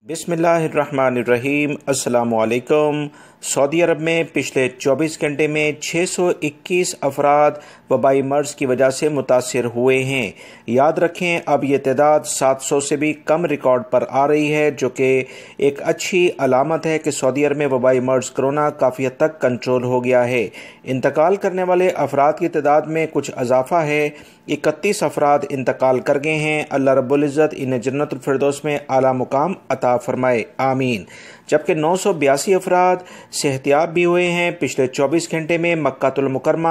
بسم اللہ الرحمن الرحیم۔ السلام علیکم۔ سعودی عرب میں پچھلے 24 گھنٹے میں 621 افراد وبائی مرض کی وجہ سے متاثر ہوئے ہیں۔ یاد رکھیں اب یہ تعداد 700 سے بھی کم ریکارڈ پر آ رہی ہے، جو کہ ایک اچھی علامت ہے کہ سعودی عرب میں وبائی مرض کرونا کافی حد تک کنٹرول ہو گیا ہے۔ انتقال کرنے والے افراد کی تعداد میں کچھ اضافہ ہے، 31 افراد انتقال کر گئے ہیں۔ اللہ رب العزت انہیں جنت الفردوس میں اعلیٰ مقام عطا فرمائے، آمین۔ جبکہ 982 افراد صحت یاب بھی ہوئے ہیں۔ پچھلے 24 گھنٹے میں مکہ المکرمہ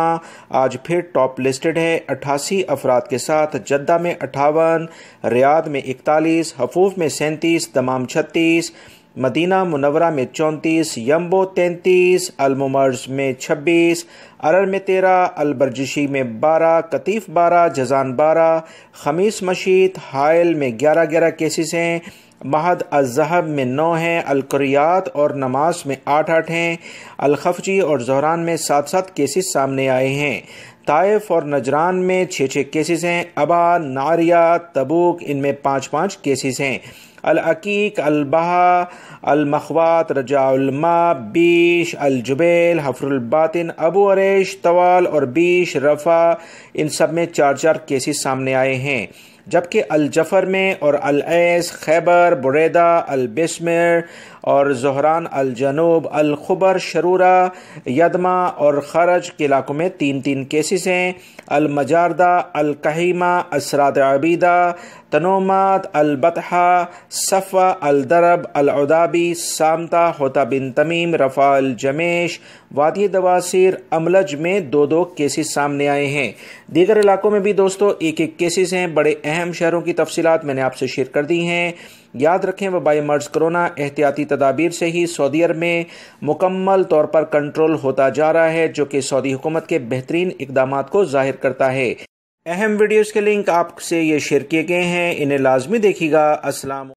آج پھر ٹاپ لسٹڈ ہے 88 افراد کے ساتھ، جدہ میں 58، ریاض میں 41، حفوف میں 37، دمام 36، مدینہ منورہ میں 34، یمبو 33، الممرز میں 26، ارر میں 13، البرجشی میں 12، قطیف 12، جزان 12، خمیس مشیط حائل میں 11 کیسز ہیں، مہد الذہب میں 9 ہیں، القریات اور نماز میں 8 ہیں، الخفجی اور زہران میں 7 کیسز سامنے آئے ہیں۔ طائف اور نجران میں 6 کیسز ہیں، ابا، ناریہ، تبوک ان میں 5 کیسز ہیں۔ العقیق، البہا، المخوات، رجاء الماء، بیش، الجبیل، حفر الباطن، ابو عریش، طوال اور بیش، رفع ان سب میں 4 کیسز سامنے آئے ہیں۔ جبکہ الجفر میں اور العیس، خیبر، بریدہ، البسمر اور زہران، الجنوب، الخبر، شرورہ، یدما اور خرج کے علاقوں میں 3 کیسز ہیں۔ المجاردہ، القحیمہ، اسرات عبیدہ، تنومات، البطحہ، صفا، الدرب، العدابی، سامتہ، ہوتا بن تمیم، رفع الجمیش، وادی دواسیر، املج میں 2 کیسز سامنے آئے ہیں۔ دیگر علاقوں میں بھی دوستو 1 کیسز ہیں۔ بڑے اہم شہروں کی تفصیلات میں نے آپ سے شیئر کر دی ہیں۔ یاد رکھیں وبائی مرض کرونا احتیاطی تدابیر سے ہی سعودی عرب میں مکمل طور پر کنٹرول ہوتا جا رہا ہے، جو کہ سعودی حکومت کے بہترین اقدامات کو ظاہر کرتا ہے۔ اہم ویڈیوز کے لنک آپ سے یہ شیئر کیے گئے ہیں، انہیں لازمی دیکھیے گا۔ السلام